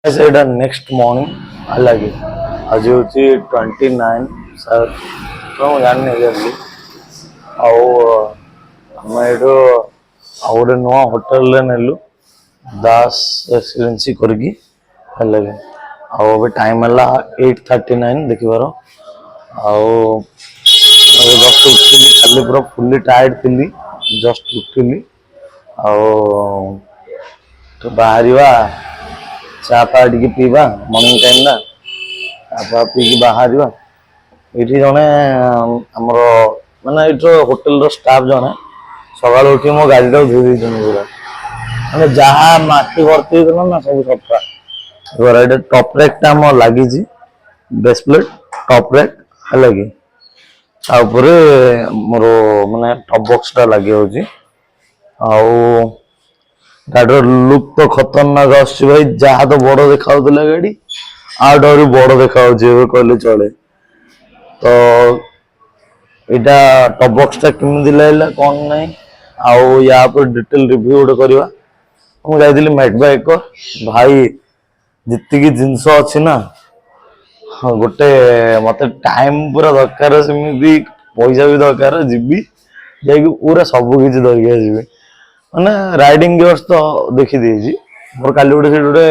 I said next morning अलग आज होची 29 सर तो जाने जल्दी ଆଉ ଆମେ ଏଠୁ ଆଉ ଗୋଟେ ନୂଆ ହୋଟେଲରେ ନେଲୁ ଦାସ ରେସିଡେନ୍ସି କରିକି ହେଲା କି ଆଉ ଏବେ ଟାଇମ୍ ହେଲା 8:39 ଦେଖିବାର ଆଉ ଜଷ୍ଟ ଉଠିଲି କାଲି ପୁରା ଫୁଲି ଟାୟାର୍ଡ ଥିଲି ଜଷ୍ଟ ଉଠିଲି ଆଉ ବାହାରିବା ଚା ଫା ଟିକେ ପିଇବା ମର୍ଣ୍ଣିଂ ଟାଇମ୍ ନା ଚା ଫା ପିଇକି ବାହାରିବା ଏଇଠି ଜଣେ ଆମର ମାନେ ଏଇଠିର ହୋଟେଲର ଷ୍ଟାଫ୍ ଜଣେ ସକାଳୁ ଉଠି ମୋ ଗାଡ଼ିଟାକୁ ଧୋଇ ଦେଇଛନ୍ତି ପୁରା ମାନେ ଯାହା ମାଟି ଭର୍ତ୍ତି ହେଇଥିଲା ନା ସବୁ ସଫା ଏবার ଏଇଟା ଟପ୍ ରେକ୍ଟା ଆମର ଲାଗିଛି ବେସ୍ ପ୍ଲେଟ୍ ଟପ୍ ରେକ୍ ହେଲା କି ତା ଉପରେ ମୋର ମାନେ ଟପ୍ ବକ୍ସଟା ଲାଗି ଯାଉଛି ଆଉ ଗାଡ଼ିର ଲୁକ୍ ତ ଖତରନାକ ଆସୁଛି ଭାଇ ଯାହା ତ ବଡ଼ ଦେଖାଯାଉଥିଲା ଗାଡ଼ି ଆଠୁ ଆହୁରି ବଡ଼ ଦେଖାଯାଉଛି ଏବେ କହିଲେ ଚଳେ ତ ଏଇଟା ଟପ୍ ବକ୍ସଟା କେମିତି ଲାଗିଲା କ'ଣ ନାହିଁ ଆଉ ୟା ଉପରେ ଡିଟେଲ ରିଭ୍ୟୁ ଗୋଟେ କରିବା ମୁଁ ଯାଇଥିଲି ମେଡବାଇକ ଭାଇ ଯେତିକି ଜିନିଷ ଅଛି ନା ଗୋଟେ ମତେ ଟାଇମ୍ ପୁରା ଦରକାର ସେମିତି ପଇସା ବି ଦରକାର ଯିବି ଯାଇକି ପୁରା ସବୁ କିଛି ଧରିକି ଆସିବି ମାନେ ରାଇଡିଂ ଗିୟର୍ସ ତ ଦେଖିଦେଇଛି ମୋର କାଲି ଗୋଟେ ସେଠି ଗୋଟେ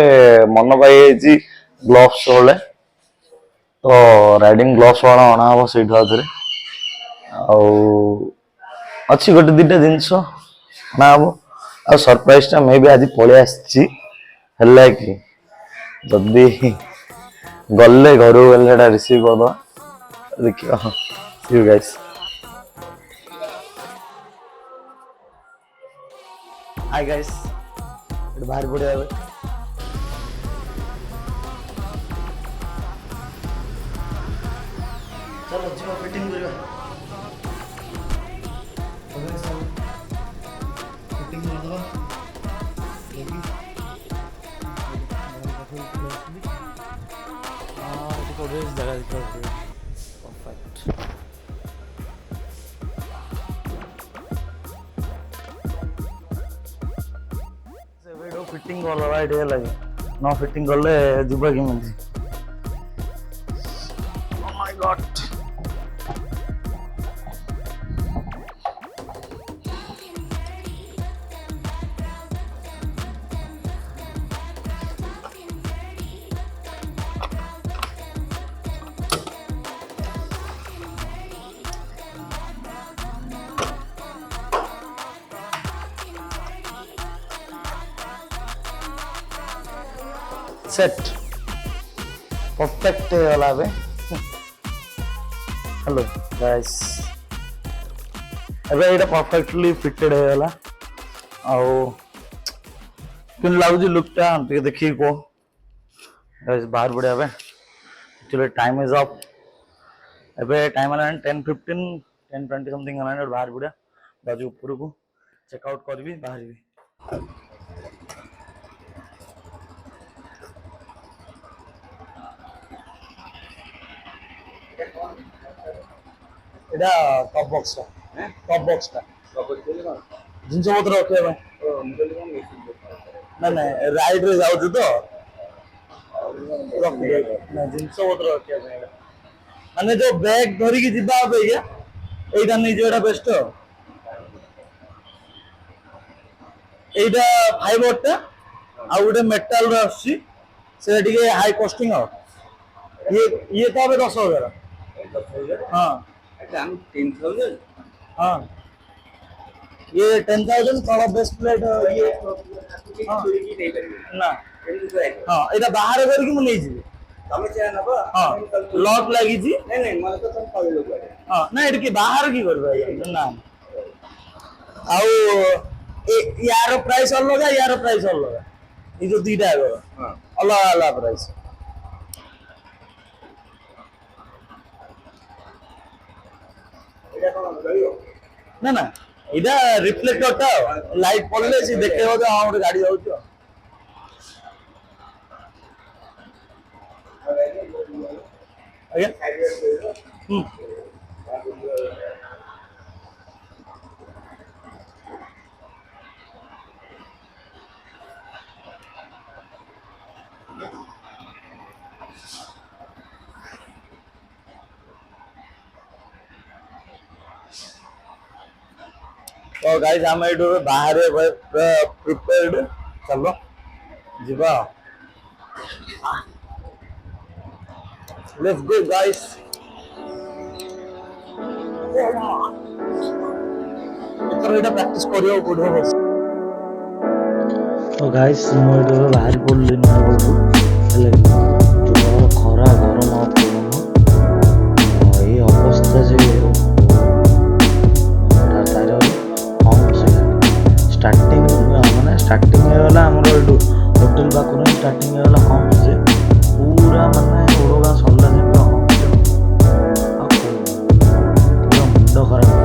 ମନ ପାଇଯାଇଛି ଗ୍ଲୋଭ୍ସ ହଳେ ତ ରାଇଡିଂ ଗ୍ଲୋଭ୍ସ ହଳ ଅଣା ହବ ସେଇଠୁ ଆଉଥରେ ଆଉ ଅଛି ଗୋଟେ ଦିଟା ଜିନିଷ ଅଣା ହବ ଆଉ ସରପ୍ରାଇଜଟା ମେ ବି ଆଜି ପଳେଇ ଆସିଛି ହେଲା କି ଯଦି ଗଲେ ଘରକୁ ଗଲେ ସେଟା ରିସିଭ୍ କରିଦବା ଦେଖିବା C U guys high guys ଏଠି ବାହାରି ପଡ଼ିବା ଏବେ ଚାଲ ଯିବା ଫିଟିଂ କରିବା ଫିଟିଂ କରିଦେବା ଜାଗା ଦେଖିବାକୁ ପରଫେକ୍ଟ ଏବେ ଫିଟିଂ କରିଦେବା ଏଠି ହେଲା କି ନ ଫିଟିଂ କଲେ ଯିବା କେମିତି ଓ ମାଇ ଗଡ୍ सेट परफेक्ट ହେଇଗଲା ଏବେ ହ୍ୟାଲୋ ଗାଇସ୍ ଏବେ ଏଇଟା ପରଫେକ୍ଟଲି ଫିଟେଡ୍ ହେଇଗଲା ଆଉ କେମିତି ଲାଗୁଛି ଲୁକ୍ଟା ଟିକେ ଦେଖିକି କୁହ ଗାଇସ୍ ବାହାର ପଡ଼ିବା ଏବେ ଆକ୍ଚୁଆଲି ଟାଇମ୍ ଇଜ୍ ଅଫ୍ ଏବେ ଟାଇମ୍ ହେଲାଣି 10:15 10:20 ସମଥିଙ୍ଗ ହେଲାଣି ଗୋଟେ ବାହାର ପଡ଼ିବା ଯାଉଛି ଉପରକୁ ଚେକ୍ ଆଉଟ୍ କରିବି ବାହାରିବି এটা টপ বক্সটা টপ বক্সটা জিনিস পত্র ରଖିବା ପାଇଁ ନା ନା ରାଇଡରେ ଯାଉଛୁ ତ ନା ଜିନିଷ ପତ୍ର ରଖିବା ପାଇଁ ମାନେ ଯୋଉ ବ୍ୟାଗ୍ ଧରିକି ଯିବା ଅପେକ୍ଷା ଏଇଟା ନେଇଯିବା ଏଇଟା ବେଷ୍ଟ ଏଇଟା ଫାଇବରଟା ଆଉ ଗୋଟେ ମେଟାଲର ଆସୁଛି ସେଟା ଟିକେ ହାଇ କଷ୍ଟିଂ ଆଉ ଇଏ ତ ଏବେ 10,000 ହଁ ହଁ ये 10,000 ତଳ ବେସ୍ ପ୍ଲେଟ୍ ଇଏ ନା ହଁ ଏଇଟା ବାହାର କରିକି ମୁଁ ନେଇଯିବି ତମେ ସେୟା ନବ ହଁ ଲକ୍ ଲାଗିଛି ନାଇଁ ନାଇଁ ମତେ ତ ତମ କହିଲ କୁଆଡେ ହଁ ନା ଏଠି କି ବାହାର କି କରିବ ନା ଆଉ ୟାର ପ୍ରାଇସ୍ ଅଲଗା ୟାର ପ୍ରାଇସ୍ ଅଲଗା ଏଇ ଯୋଉ ଦିଟା ଆଗର ଅଲଗା ଅଲଗା ପ୍ରାଇସ୍ ଏଇଟା କଣ ଚଳିବ ନା ନା ଏଇଟା ରିଫ୍ଲେକ୍ଟରଟା ଲାଇଟ୍ ପଡିଲେ ସେ ଦେଖେଇବ ଯେ ହଁ ଗୋଟେ ଗାଡି ଯାଉଛି ଆଜ୍ଞା तो गाइस हम एठू बाहर प्रिपेयर्ड चलो जीवा let's go guys Etah practice करियो पड़ो बस तो गाइस मो एठू बाहर पड़ली नयागढ़ हेले जो खरा गरम आ पड़ो ये अवस्था जे स्टार्टिंग माने स्टार्टिंग होगा आमर ये होटेल पाखर स्टार्टिंग होगा कम से पूरा माने ओडगा सरला जे पूरा मुंड खराब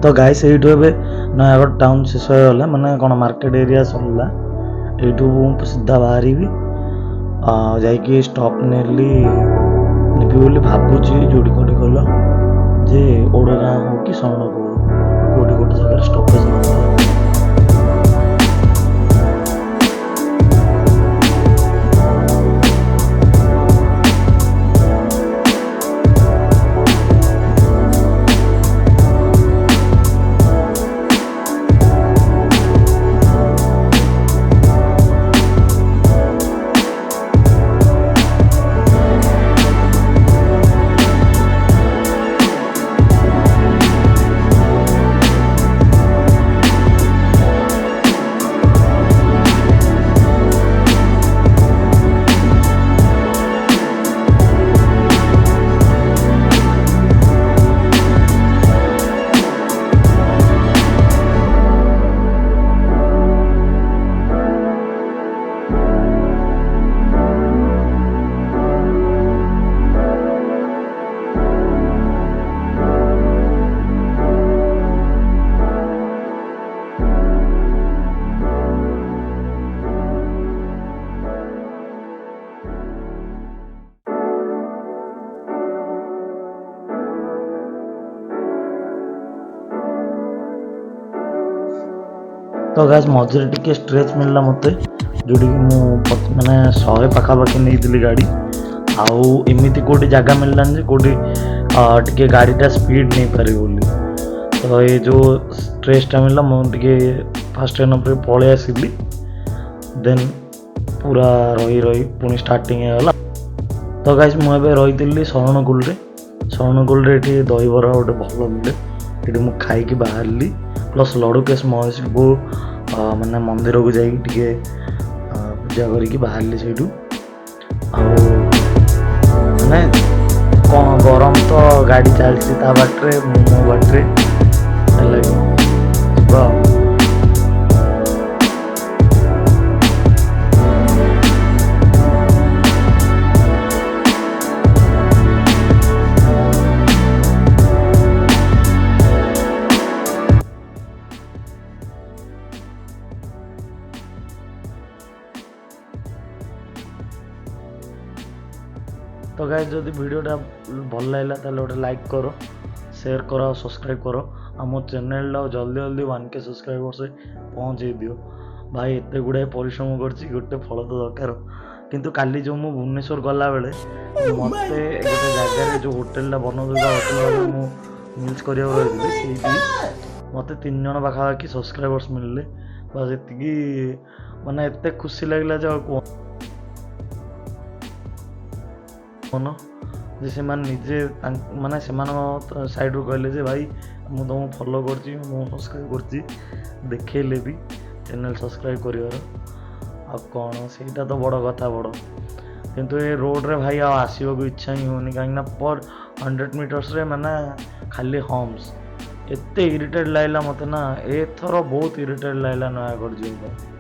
तो गाइस एठू ए नयागढ़ टाउन शेष होगा माने कौन मार्केट एरिया सरला एठू सीधा बाहरी जाकि स्टॉप नेली निबी बोली भाबुची जोड़ी कोटी गल जे ओडगाँ हो कि शरणकूल कोटी गोटे जगह स्टॉपेज न तो गाइस मझे टिके स्ट्रेच मिलला मते जोड़ी मु माने 100 पाखापाखि नहीं गाड़ी आउ एमती कोटी जगह मिललान जे कोटी टिके गाड़ीटा स्पीड नहीं पारे बोली तो ये जो स्ट्रेचटा मिलला मु टिके फास्ट एन पर पळे आसिली देन पूरा रही रही पुणी स्टार्टिंग होगा तो गाइस मु एबे रही शरणकूल रे ये दहीबरा गोटे भल मिले ये मुझे खाई बाहरली प्लस लड़ुकेश महेश को माने मंदिर को जाइए पूजा करके बाहरली से माने कौन गरम तो गाड़ी चलती बाटे मो बाटे तो गाइस जदि वीडियोटा भल लगा ताले गोटे लाइक करो शेयर करो सब्सक्राइब करो आम चैनल जल्दी जल्दी 1K सब्सक्राइबर से पहुँचे दियो भाई एत गुड़ाए परिश्रम कर गोटे फल तो दरकार किंतु काली जो मु भुवनेश्वर गला बेले मत गोटे जगार जो होटेलटा बनौला होटेल मिल्स करा रही मत 3 जन पाखापाखि सब्सक्राइबर्स मिलले बस एति माने एत खुशी लगला जो मन जे से निजे माने साइड रू कहले भाई मु तुम फॉलो कर सब्सक्राइब कर देखले भी चैनल सब्सक्राइब कर कौन से तो बड़ कथा बड़ କିନ୍ତୁ ଏ ରୋଡ଼ରେ ଭାଇ ଆଉ ଆସିବାକୁ ଇଚ୍ଛା ହିଁ ହେଉନି, କାହିଁକିନା ପର୍ 100 ମିଟର୍ସରେ ମାନେ ଖାଲି ହମ୍ସ। ଏତେ ଇରିଟେଡ଼ ଲାଗିଲା ମୋତେ ନା, ଏଥର ବହୁତ ଇରିଟେଡ଼ ଲାଗିଲା ନୟାଗଡ଼ ଯିବା ପାଇଁ।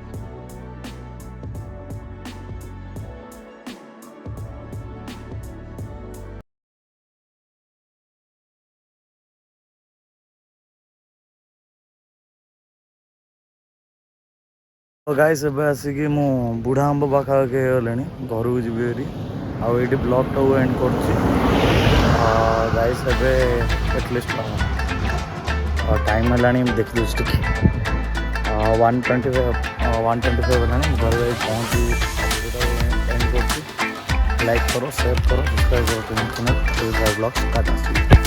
ତ ଗାଇସ୍ ଏବେ ଆସିକି ମୁଁ ବୁଢ଼ା ଆମ୍ବ ପାଖାପାଖି ହେଇଗଲେଣି, ଘରକୁ ଯିବି ହେରି। ଆଉ ଏଇଠି ବ୍ଲଗ୍ଟାକୁ ଏଣ୍ଡ କରୁଛି। ଗାଇସ୍ ଏବେ ଏଟଲିଷ୍ଟ ଟାଇମ୍ ହେଲାଣି, ମୁଁ ଦେଖିଦେଉଛି ଟିକେ 125 ହେଲାଣି। ମୁଁ ଘରେ ଯାଇ ପହଞ୍ଚି ଏଣ୍ଡ କରୁଛି। ଲାଇକ୍ କର, ସେୟାର କର, ସବସ୍କ୍ରାଇବ୍ କର। ବ୍ଲଗ୍ସ ଟାଟା।